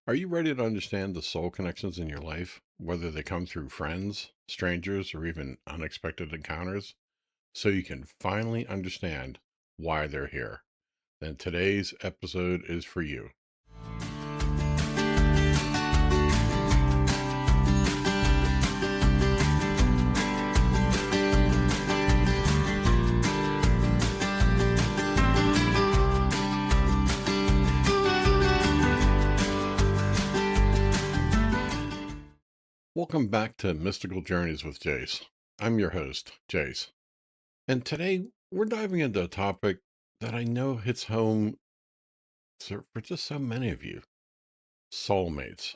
Are you ready to understand the soul connections in your life, whether they come through friends, strangers, or even unexpected encounters, so you can finally understand why they're here? Then today's episode is for you. Welcome back to Mystical Journeys with Jase. I'm your host, Jase. And today we're diving into a topic that I know hits home for just so many of you: soulmates.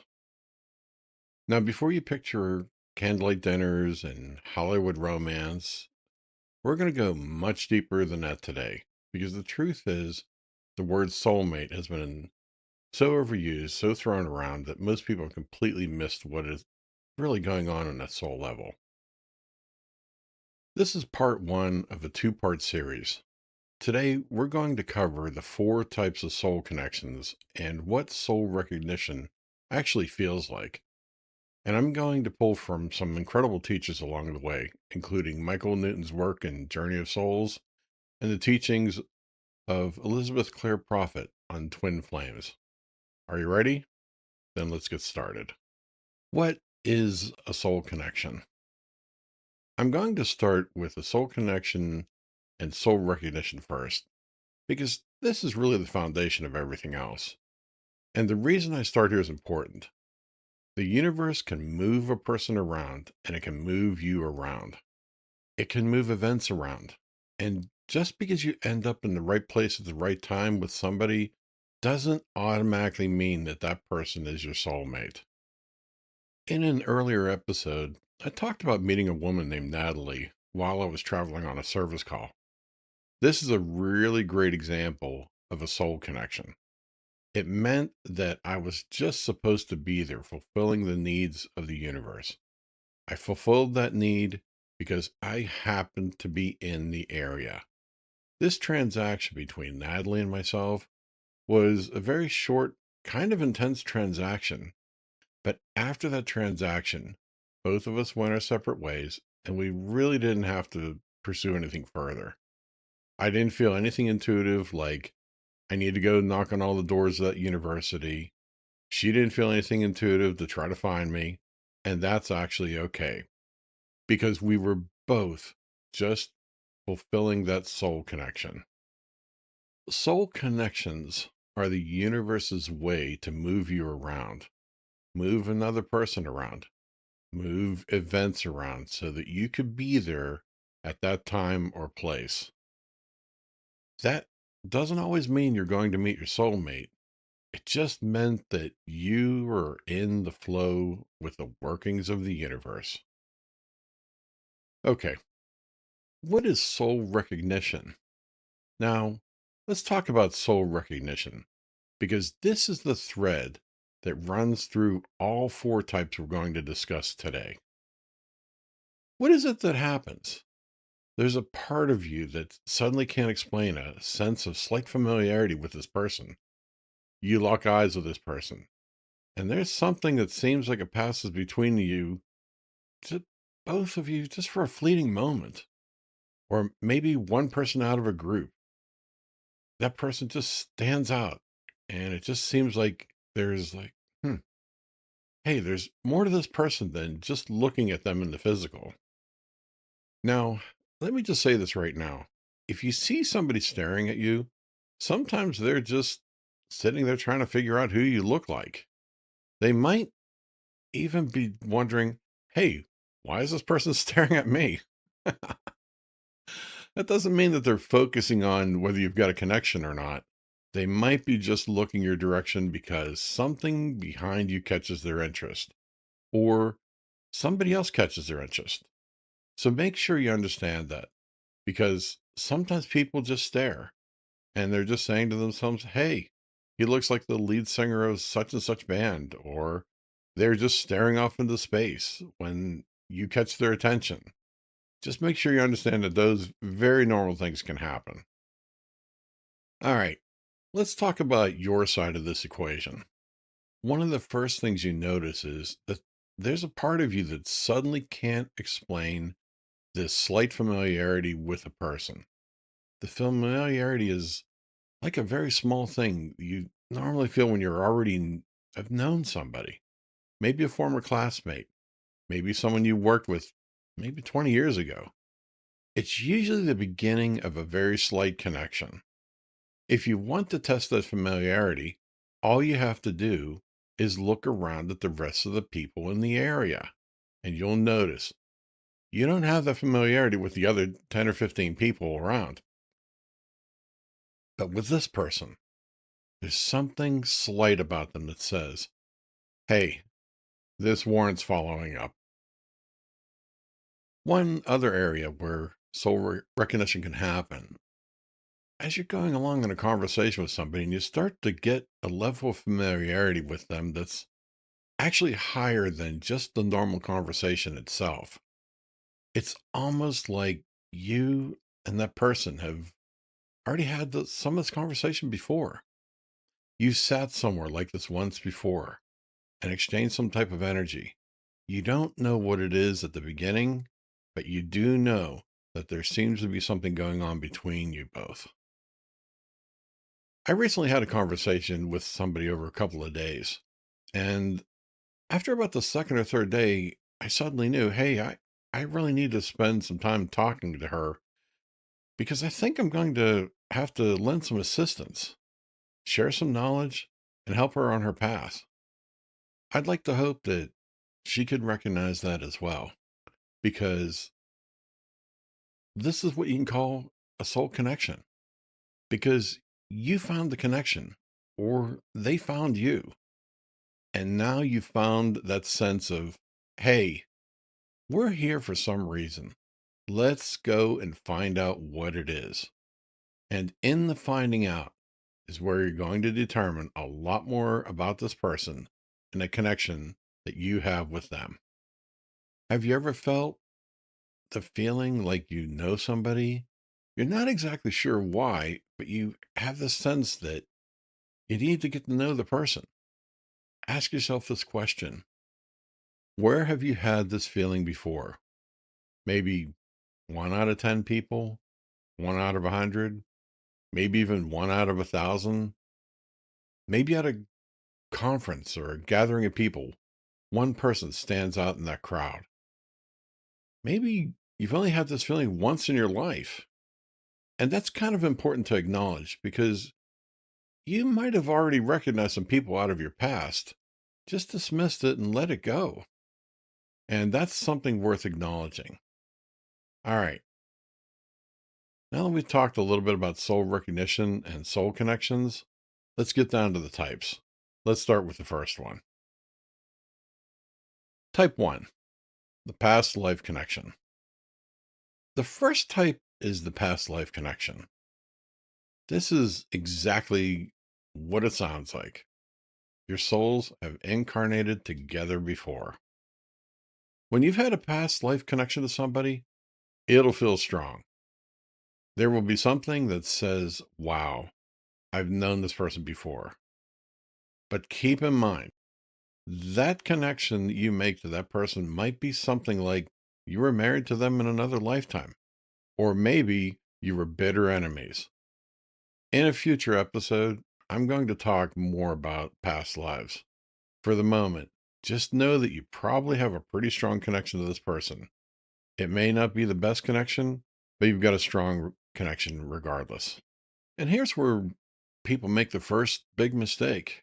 Now, before you picture candlelight dinners and Hollywood romance, we're going to go much deeper than that today, because the truth is, the word soulmate has been so overused, so thrown around that most people have completely missed what is really going on that soul level. This is part one of a two-part series. Today, we're going to cover the four types of soul connections and what soul recognition actually feels like. And I'm going to pull from some incredible teachers along the way, including Michael Newton's work in Journey of Souls and the teachings of Elizabeth Clare Prophet on twin flames. Are you ready? Then let's get started. What is a soul connection? I'm going to start with the soul connection and soul recognition first, because this is really the foundation of everything else. And the reason I start here is important. The universe can move a person around, and it can move you around. It can move events around. And just because you end up in the right place at the right time with somebody doesn't automatically mean that that person is your soulmate. In an earlier episode, I talked about meeting a woman named Natalie while I was traveling on a service call. This is a really great example of a soul connection. It meant that I was just supposed to be there, fulfilling the needs of the universe. I fulfilled that need because I happened to be in the area. This transaction between Natalie and myself was a very short, kind of intense transaction. But after that transaction, both of us went our separate ways, and we really didn't have to pursue anything further. I didn't feel anything intuitive like I need to go knock on all the doors of that university. She didn't feel anything intuitive to try to find me. And that's actually okay, because we were both just fulfilling that soul connection. Soul connections are the universe's way to move you around, move another person around, move events around so that you could be there at that time or place. That doesn't always mean you're going to meet your soulmate. It just meant that you were in the flow with the workings of the universe. Okay, what is soul recognition? Now, let's talk about soul recognition, because this is the thread that runs through all four types we're going to discuss today. What is it that happens? There's a part of you that suddenly can't explain a sense of slight familiarity with this person. You lock eyes with this person, and there's something that seems like it passes between you, to both of you, just for a fleeting moment. Or maybe one person out of a group. That person just stands out, and it just seems like there's like, hmm, hey, there's more to this person than just looking at them in the physical. Now, let me just say this right now. If you see somebody staring at you, sometimes they're just sitting there trying to figure out who you look like. They might even be wondering, hey, why is this person staring at me? That doesn't mean that they're focusing on whether you've got a connection or not. They might be just looking your direction because something behind you catches their interest, or somebody else catches their interest. So make sure you understand that, because sometimes people just stare and they're just saying to themselves, hey, he looks like the lead singer of such and such band, or they're just staring off into space when you catch their attention. Just make sure you understand that those very normal things can happen. All right, let's talk about your side of this equation. One of the first things you notice is that there's a part of you that suddenly can't explain this slight familiarity with a person. The familiarity is like a very small thing you normally feel when you're have known somebody, maybe a former classmate, maybe someone you worked with maybe 20 years ago. It's usually the beginning of a very slight connection. If you want to test that familiarity, all you have to do is look around at the rest of the people in the area, and you'll notice you don't have the familiarity with the other 10 or 15 people around. But with this person, there's something slight about them that says, hey, this warrants following up. One other area where recognition can happen as you're going along in a conversation with somebody and you start to get a level of familiarity with them that's actually higher than just the normal conversation itself. It's almost like you and that person have already had some of this conversation before. You sat somewhere like this once before and exchanged some type of energy. You don't know what it is at the beginning, but you do know that there seems to be something going on between you both. I recently had a conversation with somebody over a couple of days, and after about the second or third day, I suddenly knew, hey, I really need to spend some time talking to her because I think I'm going to have to lend some assistance, share some knowledge, and help her on her path. I'd like to hope that she could recognize that as well, because this is what you can call a soul connection, because you found the connection or they found you. And now you found that sense of, hey, we're here for some reason. Let's go and find out what it is. And in the finding out is where you're going to determine a lot more about this person and the connection that you have with them. Have you ever felt the feeling like you know somebody? You're not exactly sure why, but you have the sense that you need to get to know the person. Ask yourself this question: where have you had this feeling before? Maybe 1 out of 10 people, 1 out of 100, maybe even 1 out of 1,000. Maybe at a conference or a gathering of people, one person stands out in that crowd. Maybe you've only had this feeling once in your life. And that's kind of important to acknowledge because you might have already recognized some people out of your past, just dismissed it and let it go. And that's something worth acknowledging. All right. Now that we've talked a little bit about soul recognition and soul connections, let's get down to the types. Let's start with the first one. Type 1, the past life connection. The first type is the past life connection. This is exactly what it sounds like. Your souls have incarnated together before. When you've had a past life connection to somebody, it'll feel strong. There will be something that says, wow, I've known this person before. But keep in mind, that connection that you make to that person might be something like you were married to them in another lifetime, or maybe you were bitter enemies. In a future episode, I'm going to talk more about past lives. For the moment, just know that you probably have a pretty strong connection to this person. It may not be the best connection, but you've got a strong connection regardless. And here's where people make the first big mistake.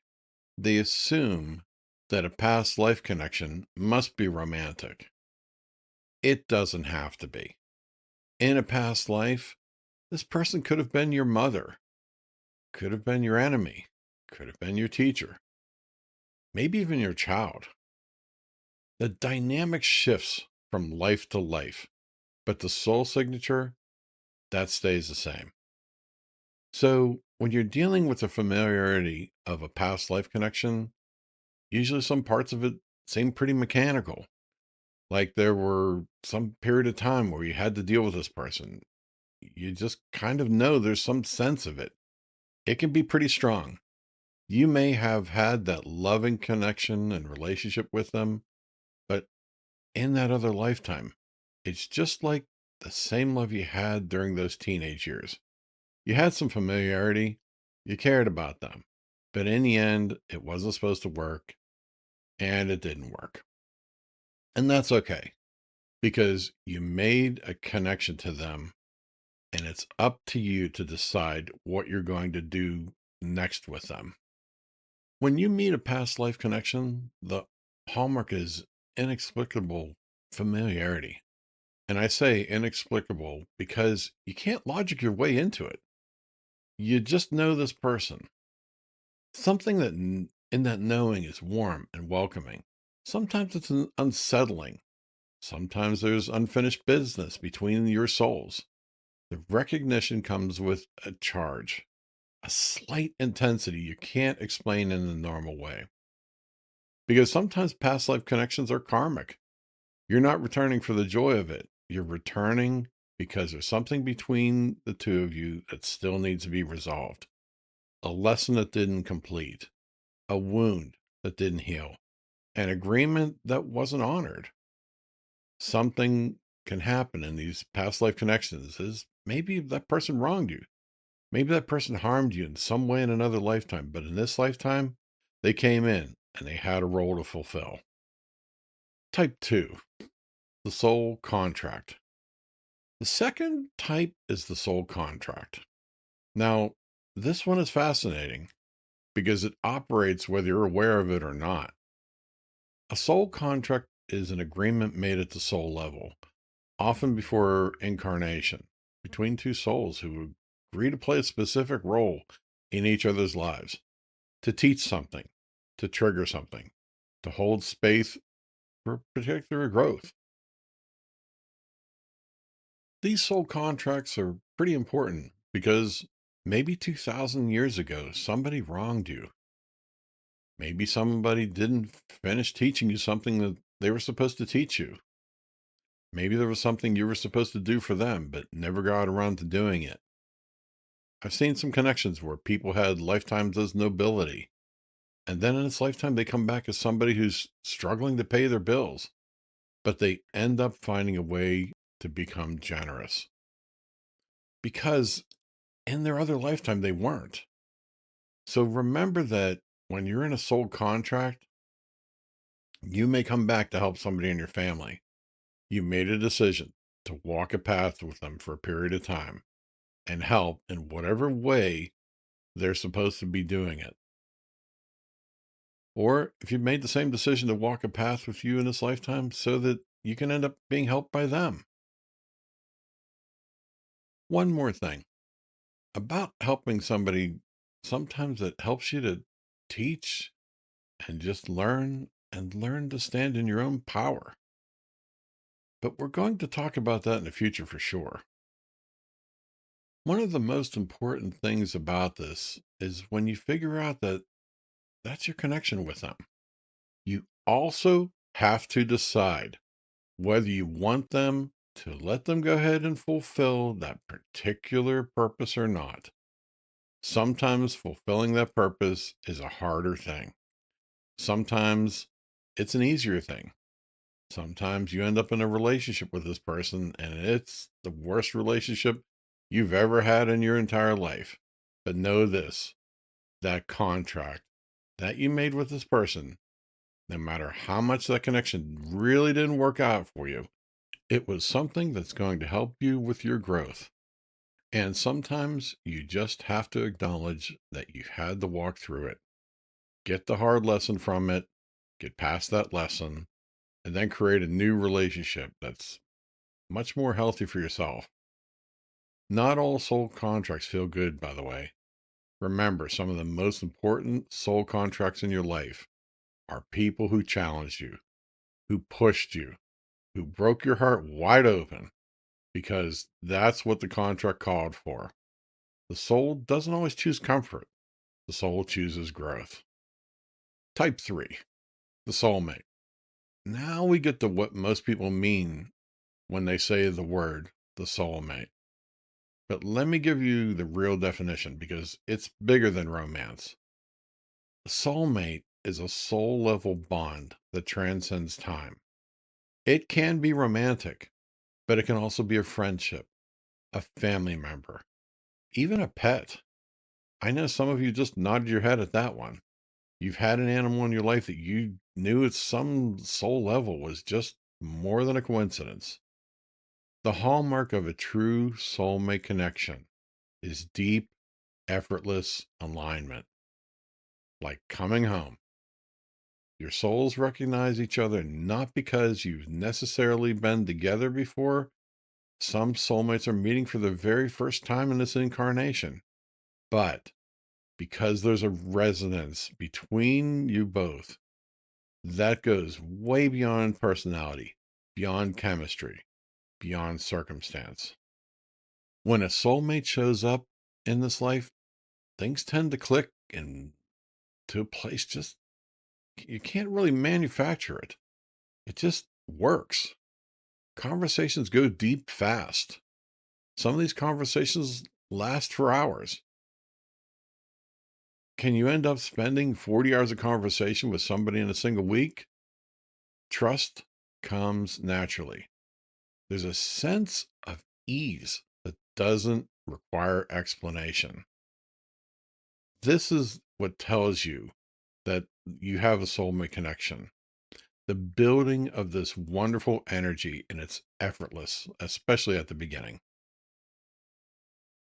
They assume that a past life connection must be romantic. It doesn't have to be. In a past life, this person could have been your mother, could have been your enemy, could have been your teacher, maybe even your child. The dynamic shifts from life to life, but the soul signature, that stays the same. So when you're dealing with the familiarity of a past life connection, usually some parts of it seem pretty mechanical. Like there were some period of time where you had to deal with this person. You just kind of know there's some sense of it. It can be pretty strong. You may have had that loving connection and relationship with them, but in that other lifetime, it's just like the same love you had during those teenage years. You had some familiarity, you cared about them, but in the end, it wasn't supposed to work and it didn't work. And that's okay because you made a connection to them and it's up to you to decide what you're going to do next with them. When you meet a past life connection, the hallmark is inexplicable familiarity. And I say inexplicable because you can't logic your way into it. You just know this person. Something that in that knowing is warm and welcoming. Sometimes it's unsettling. Sometimes there's unfinished business between your souls. The recognition comes with a charge, a slight intensity you can't explain in the normal way. Because sometimes past life connections are karmic. You're not returning for the joy of it. You're returning because there's something between the two of you that still needs to be resolved. A lesson that didn't complete, a wound that didn't heal, an agreement that wasn't honored. Something can happen in these past life connections is maybe that person wronged you. Maybe that person harmed you in some way in another lifetime, but in this lifetime, they came in and they had a role to fulfill. Type 2, the soul contract. The second type is the soul contract. Now, this one is fascinating because it operates whether you're aware of it or not. A soul contract is an agreement made at the soul level, often before incarnation, between two souls who agree to play a specific role in each other's lives, to teach something, to trigger something, to hold space for particular growth. These soul contracts are pretty important because maybe 2,000 years ago, somebody wronged you. Maybe somebody didn't finish teaching you something that they were supposed to teach you. Maybe there was something you were supposed to do for them, but never got around to doing it. I've seen some connections where people had lifetimes as nobility, and then in its lifetime, they come back as somebody who's struggling to pay their bills, but they end up finding a way to become generous because in their other lifetime, they weren't. So remember that when you're in a soul contract, you may come back to help somebody in your family. You made a decision to walk a path with them for a period of time and help in whatever way they're supposed to be doing it. Or if you've made the same decision to walk a path with you in this lifetime so that you can end up being helped by them. One more thing about helping somebody, sometimes it helps you to teach and just learn and learn to stand in your own power. But we're going to talk about that in the future for sure. One of the most important things about this is when you figure out that that's your connection with them. You also have to decide whether you want them to let them go ahead and fulfill that particular purpose or not. Sometimes fulfilling that purpose is a harder thing. Sometimes it's an easier thing. Sometimes you end up in a relationship with this person and it's the worst relationship you've ever had in your entire life. But know this, that contract that you made with this person, no matter how much that connection really didn't work out for you, it was something that's going to help you with your growth. And sometimes you just have to acknowledge that you had to walk through it, get the hard lesson from it, get past that lesson, and then create a new relationship that's much more healthy for yourself. Not all soul contracts feel good, by the way. Remember, some of the most important soul contracts in your life are people who challenged you, who pushed you, who broke your heart wide open, because that's what the contract called for. The soul doesn't always choose comfort, the soul chooses growth. Type 3, the soulmate. Now we get to what most people mean when they say the word the soulmate. But let me give you the real definition because it's bigger than romance. A soulmate is a soul level bond that transcends time. It can be romantic, but it can also be a friendship, a family member, even a pet. I know some of you just nodded your head at that one. You've had an animal in your life that you knew at some soul level was just more than a coincidence. The hallmark of a true soulmate connection is deep, effortless alignment, like coming home. Your souls recognize each other not because you've necessarily been together before. Some soulmates are meeting for the very first time in this incarnation, but because there's a resonance between you both that goes way beyond personality, beyond chemistry, beyond circumstance. When a soulmate shows up in this life, things tend to click into a place just you can't really manufacture it. It just works. Conversations go deep fast. Some of these conversations last for hours. Can you end up spending 40 hours of conversation with somebody in a single week? Trust comes naturally. There's a sense of ease that doesn't require explanation. This is what tells you that you have a soulmate connection. The building of this wonderful energy, and it's effortless, especially at the beginning.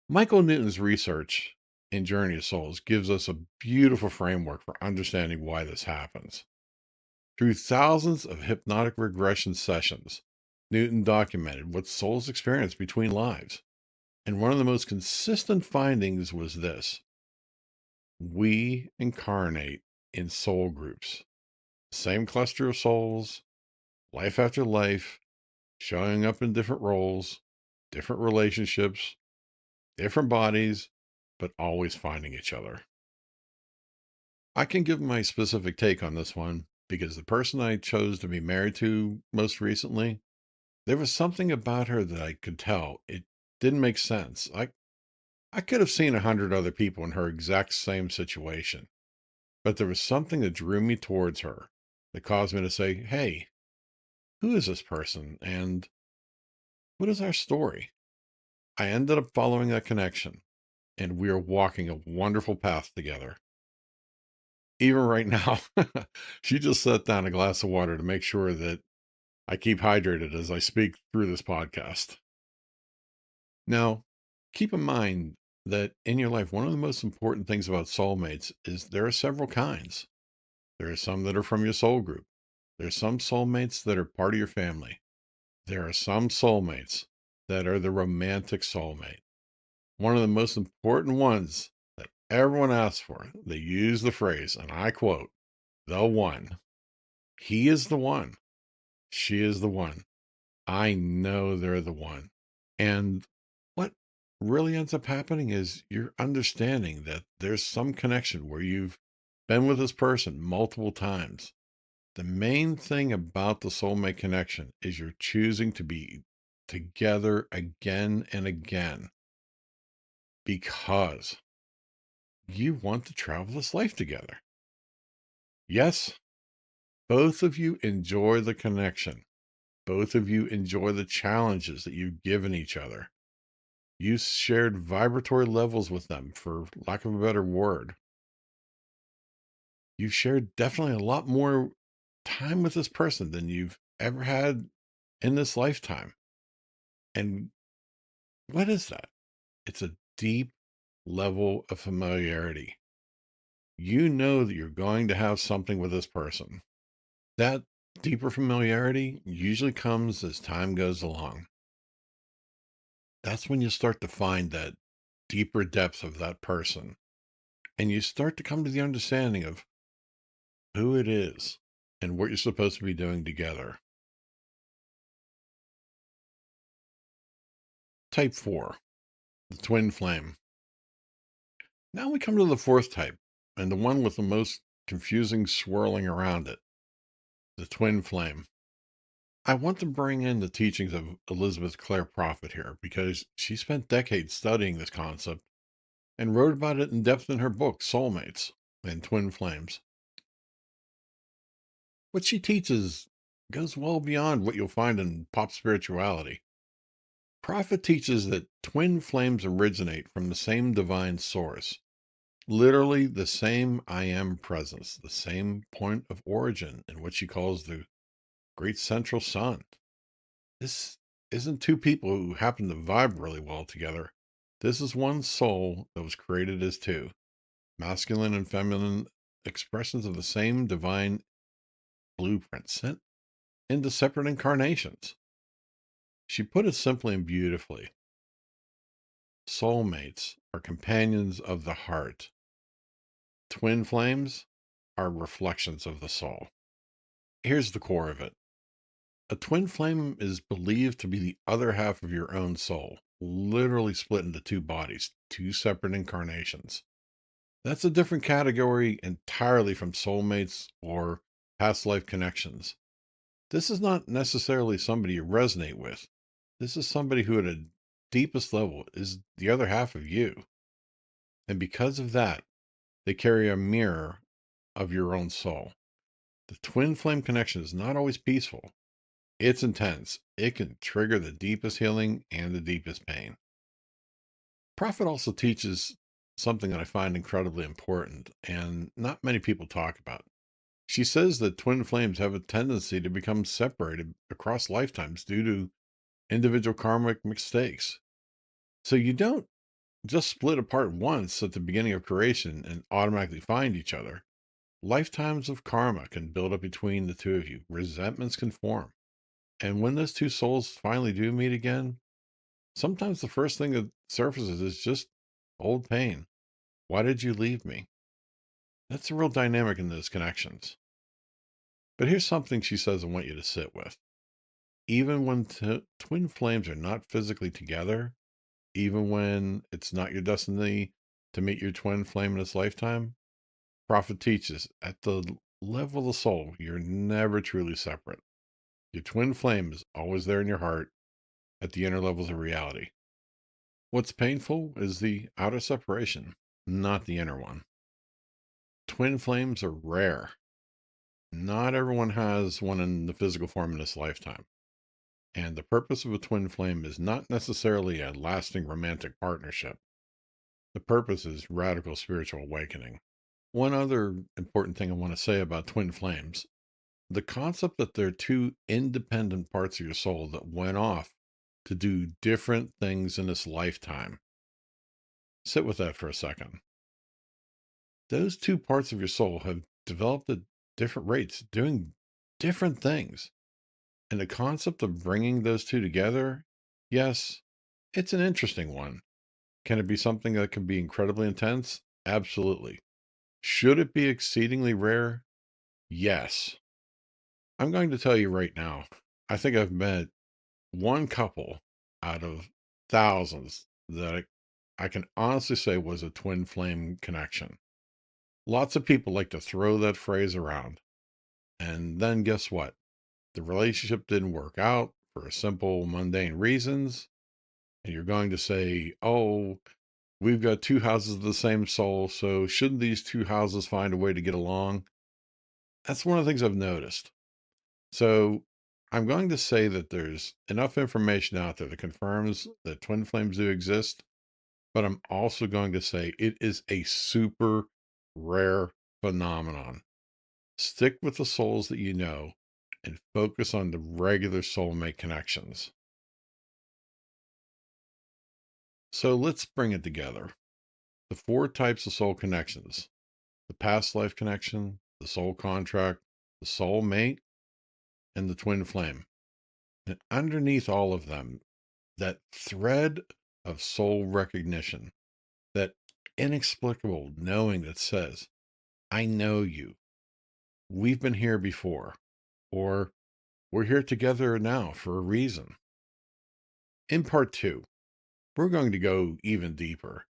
Michael Newton's research in Journey of Souls gives us a beautiful framework for understanding why this happens. Through thousands of hypnotic regression sessions, Newton documented what souls experience between lives. And one of the most consistent findings was this: we incarnate in soul groups, same cluster of souls, life after life, showing up in different roles, different relationships, different bodies, but always finding each other. I can give my specific take on this one because the person I chose to be married to most recently, there was something about her that I could tell it didn't make sense. I could have seen 100 other people in her exact same situation, but there was something that drew me towards her that caused me to say, hey, who is this person? And what is our story? I ended up following that connection, and we are walking a wonderful path together. Even right now, she just set down a glass of water to make sure that I keep hydrated as I speak through this podcast. Now, keep in mind that in your life, one of the most important things about soulmates is there are several kinds. There are some that are from your soul group. There's some soulmates that are part of your family. There are some soulmates that are the romantic soulmate. One of the most important ones that everyone asks for, they use the phrase, and I quote, the one. He is the one. She is the one. I know they're the one. And what really ends up happening is you're understanding that there's some connection where you've been with this person multiple times. The main thing about the soulmate connection is you're choosing to be together again and again because you want to travel this life together. Yes, both of you enjoy the connection. Both of you enjoy the challenges that you've given each other. You shared vibratory levels with them, for lack of a better word. You shared definitely a lot more time with this person than you've ever had in this lifetime. And what is that? It's a deep level of familiarity. You know that you're going to have something with this person. That deeper familiarity usually comes as time goes along. That's when you start to find that deeper depth of that person. And you start to come to the understanding of who it is and what you're supposed to be doing together. Type 4, the twin flame. Now we come to the fourth type, and the one with the most confusing swirling around it, the twin flame. I want to bring in the teachings of Elizabeth Clare Prophet here because she spent decades studying this concept and wrote about it in depth in her book, Soulmates. and twin flames. What she teaches goes well beyond what you'll find in pop spirituality. Prophet teaches that twin flames originate from the same divine source, literally the same I am presence, the same point of origin in what she calls the great central sun. This isn't two people who happen to vibe really well together. This is one soul that was created as two, masculine and feminine expressions of the same divine blueprint sent into separate incarnations. She put it simply and beautifully. Soulmates are companions of the heart. Twin flames are reflections of the soul. Here's the core of it. A twin flame is believed to be the other half of your own soul, literally split into two bodies, two separate incarnations. That's a different category entirely from soulmates or past life connections. This is not necessarily somebody you resonate with. This is somebody who, at a deepest level, is the other half of you. And because of that, they carry a mirror of your own soul. The twin flame connection is not always peaceful. It's intense. It can trigger the deepest healing and the deepest pain. Prophet also teaches something that I find incredibly important and not many people talk about. She says that twin flames have a tendency to become separated across lifetimes due to individual karmic mistakes. So you don't just split apart once at the beginning of creation and automatically find each other. Lifetimes of karma can build up between the two of you. Resentments can form. And when those two souls finally do meet again, sometimes the first thing that surfaces is just old pain. Why did you leave me? That's a real dynamic in those connections. But here's something she says I want you to sit with. Even when twin flames are not physically together, even when it's not your destiny to meet your twin flame in this lifetime, Prophet teaches at the level of the soul, you're never truly separate. Your twin flame is always there in your heart at the inner levels of reality. What's painful is the outer separation, not the inner one. Twin flames are rare. Not everyone has one in the physical form in this lifetime. And the purpose of a twin flame is not necessarily a lasting romantic partnership. The purpose is radical spiritual awakening. One other important thing I want to say about twin flames, the concept that they're two independent parts of your soul that went off to do different things in this lifetime. Sit with that for a second. Those two parts of your soul have developed at different rates, doing different things. And the concept of bringing those two together, yes, it's an interesting one. Can it be something that can be incredibly intense? Absolutely. Should it be exceedingly rare? Yes. I'm going to tell you right now, I think I've met one couple out of thousands that I can honestly say was a twin flame connection. Lots of people like to throw that phrase around. And then guess what? The relationship didn't work out for simple, mundane reasons. And you're going to say, oh, we've got two houses of the same soul. So shouldn't these two houses find a way to get along? That's one of the things I've noticed. So I'm going to say that there's enough information out there that confirms that twin flames do exist. But I'm also going to say it is a super rare phenomenon. Stick with the souls that you know and focus on the regular soulmate connections. So let's bring it together. The four types of soul connections: the past life connection, the soul contract, the soulmate, and the twin flame. And underneath all of them, that thread of soul recognition, that inexplicable knowing that says, I know you. We've been here before, or we're here together now for a reason. In part two, we're going to go even deeper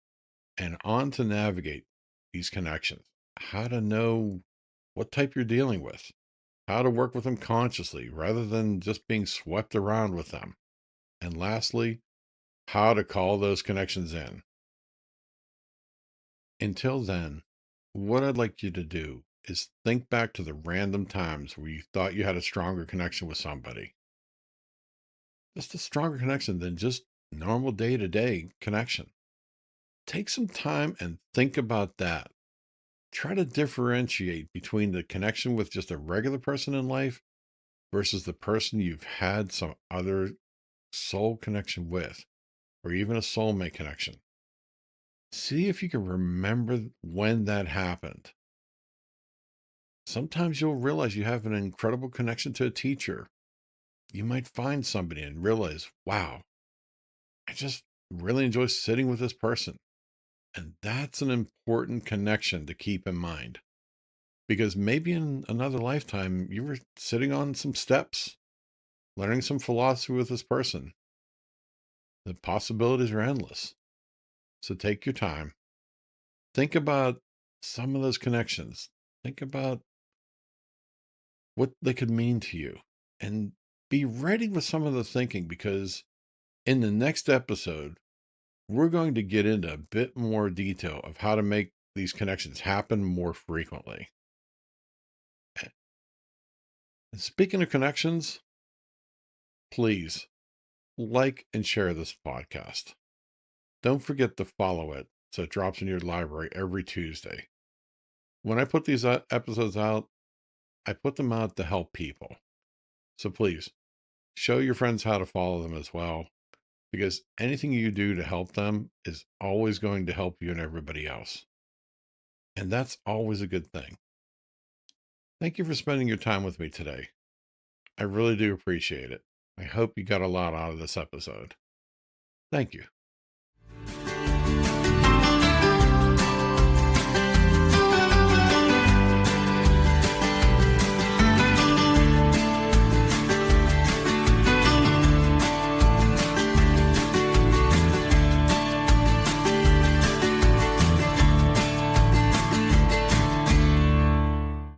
and on to navigate these connections, how to know what type you're dealing with, how to work with them consciously rather than just being swept around with them. And lastly, how to call those connections in. Until then, what I'd like you to do is think back to the random times where you thought you had a stronger connection with somebody, just a stronger connection than just normal day to day connection. Take some time and think about that. Try to differentiate between the connection with just a regular person in life versus the person you've had some other soul connection with, or even a soulmate connection. See if you can remember when that happened. Sometimes you'll realize you have an incredible connection to a teacher. You might find somebody and realize, wow, I just really enjoy sitting with this person. And that's an important connection to keep in mind because maybe in another lifetime, you were sitting on some steps, learning some philosophy with this person. The possibilities are endless. So take your time. Think about some of those connections. Think about what they could mean to you and be ready with some of the thinking because in the next episode, we're going to get into a bit more detail of how to make these connections happen more frequently. And speaking of connections, please like and share this podcast. Don't forget to follow it so it drops in your library every Tuesday. When I put these episodes out, I put them out to help people. So please show your friends how to follow them as well, because anything you do to help them is always going to help you and everybody else. And that's always a good thing. Thank you for spending your time with me today. I really do appreciate it. I hope you got a lot out of this episode. Thank you.